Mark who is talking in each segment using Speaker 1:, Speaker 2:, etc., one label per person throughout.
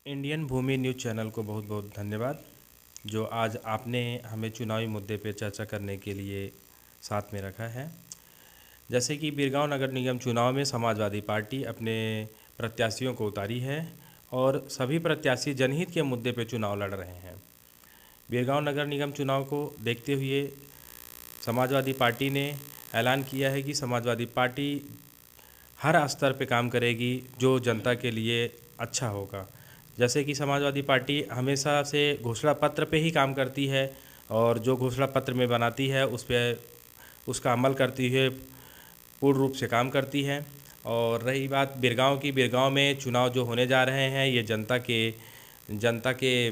Speaker 1: Indian भूमि news channel को बहुत बहुत धन्यवाद, जो आज आपने हमें चुनावी मुद्दे पे चर्चा करने के लिए साथ में रखा है। जैसे कि बिरगांव नगर निगम चुनाव में समाजवादी पार्टी अपने प्रत्याशियों को उतारी है और सभी प्रत्याशी जनहित के मुद्दे पे चुनाव लड़ रहे हैं। बिरगांव नगर निगम चुनाव को देखते हुए समाजवादी पार्टी ने ऐलान किया है कि समाजवादी पार्टी हर स्तर पे काम करेगी जो जनता के लिए अच्छा होगा। जैसे कि समाजवादी पार्टी हमेशा से घोषणा पत्र पे ही काम करती है और जो घोषणा पत्र में बनाती है उस पे उसका अमल करती हुए पूर्ण रूप से काम करती है। और रही बात बिरगांव की, बिरगांव में चुनाव जो होने जा रहे हैं ये जनता के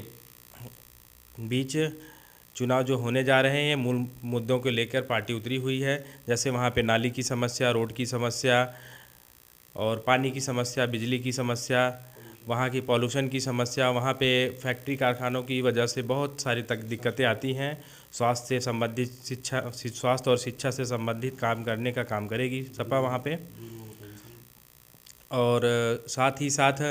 Speaker 1: बीच चुनाव जो होने जा रहे हैं मूल मुद्दों को लेकर पार्टी उतरी हुई है। जैसे वहाँ पे नाली की समस्या, रोड की समस्या और पानी की समस्या, बिजली की समस्या, वहाँ की पॉल्यूशन की समस्या, वहाँ पे फैक्ट्री कारखानों की वजह से बहुत सारी तक दिक्कतें आती हैं। स्वास्थ्य और शिक्षा से संबंधित काम करने का काम करेगी सपा वहाँ पे। और साथ ही साथ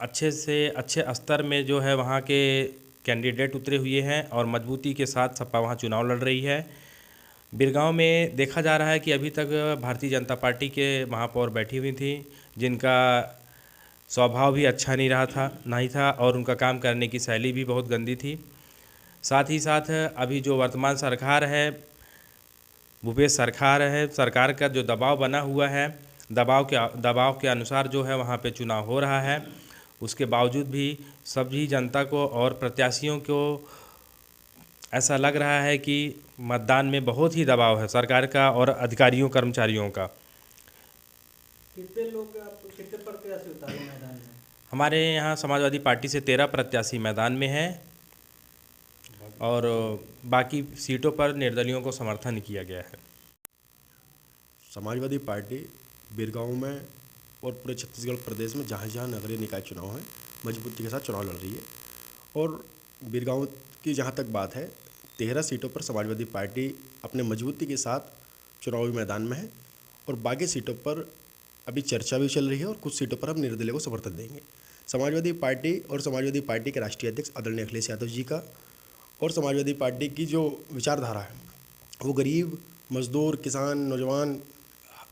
Speaker 1: अच्छे से अच्छे स्तर में जो है वहाँ के कैंडिडेट उतरे हुए हैं और मजबूती के साथ सपा वहाँ चुनाव लड़ रही है। बिरगांव में देखा जा रहा है कि अभी तक भारतीय जनता पार्टी के महापौर बैठी हुई थी, जिनका स्वभाव भी अच्छा नहीं था और उनका काम करने की शैली भी बहुत गंदी थी। साथ ही साथ अभी जो वर्तमान सरकार है, भूपेश सरकार का जो दबाव बना हुआ है, दबाव के अनुसार जो है वहाँ पे चुनाव हो रहा है। उसके बावजूद भी सभी जनता को और प्रत्याशियों को ऐसा लग रहा है कि मतदान में बहुत ही दबाव है सरकार का और अधिकारियों कर्मचारियों का।
Speaker 2: कितने प्रत्याशी उतारे मैदान में?
Speaker 1: हमारे यहाँ समाजवादी पार्टी से 13 प्रत्याशी मैदान में हैं और बाकी सीटों पर निर्दलियों को समर्थन किया गया है।
Speaker 3: समाजवादी पार्टी बिरगांव में और पूरे छत्तीसगढ़ प्रदेश में जहाँ जहाँ नगरीय निकाय चुनाव हैं मजबूती के साथ चुनाव लड़ रही है। और बिरगांव की जहाँ तक बात है, 13 सीटों पर समाजवादी पार्टी अपने मजबूती के साथ चुनावी मैदान में है और बाकी सीटों पर अभी चर्चा भी चल रही है और कुछ सीटों पर हम निर्दलीय को समर्थन देंगे। समाजवादी पार्टी और समाजवादी पार्टी के राष्ट्रीय अध्यक्ष आदरणीय अखिलेश यादव जी का और समाजवादी पार्टी की जो विचारधारा है वो गरीब, मजदूर, किसान, नौजवान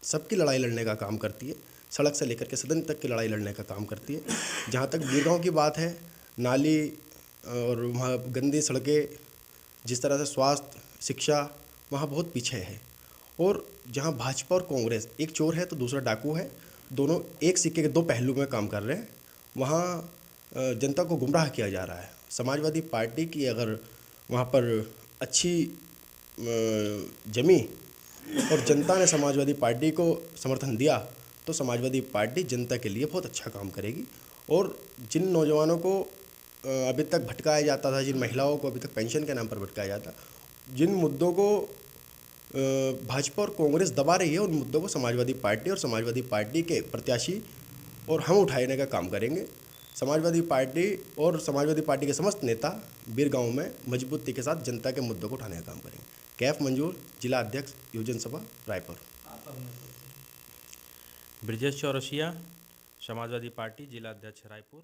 Speaker 3: सबकी लड़ाई लड़ने का काम करती है। सड़क से लेकर के सदन तक की लड़ाई लड़ने का काम करती है। जहाँ तक बिरगांव की बात है, नाली और वहाँ गंदी सड़कें, जिस तरह से स्वास्थ्य, शिक्षा वहाँ बहुत पीछे है। और जहाँ भाजपा और कांग्रेस, एक चोर है तो दूसरा डाकू है, दोनों एक सिक्के के दो पहलू में काम कर रहे हैं, वहाँ जनता को गुमराह किया जा रहा है। समाजवादी पार्टी की अगर वहाँ पर अच्छी जमी और जनता ने समाजवादी पार्टी को समर्थन दिया तो समाजवादी पार्टी जनता के लिए बहुत अच्छा काम करेगी। और जिन नौजवानों को अभी तक भटकाया जाता था, जिन महिलाओं को अभी तक पेंशन के नाम पर भटकाया जाता, जिन मुद्दों को भाजपा और कांग्रेस दबा रही है, उन मुद्दों को समाजवादी पार्टी और समाजवादी पार्टी के प्रत्याशी और हम उठाने का काम करेंगे। समाजवादी पार्टी और समाजवादी पार्टी के समस्त नेता बिरगांव में मजबूती के साथ जनता के मुद्दों को उठाने का काम करेंगे। कैफ मंजूर, जिला अध्यक्ष, योजन सभा, रायपुर।
Speaker 1: ब्रिजेश चौरसिया, समाजवादी पार्टी, जिला अध्यक्ष, रायपुर।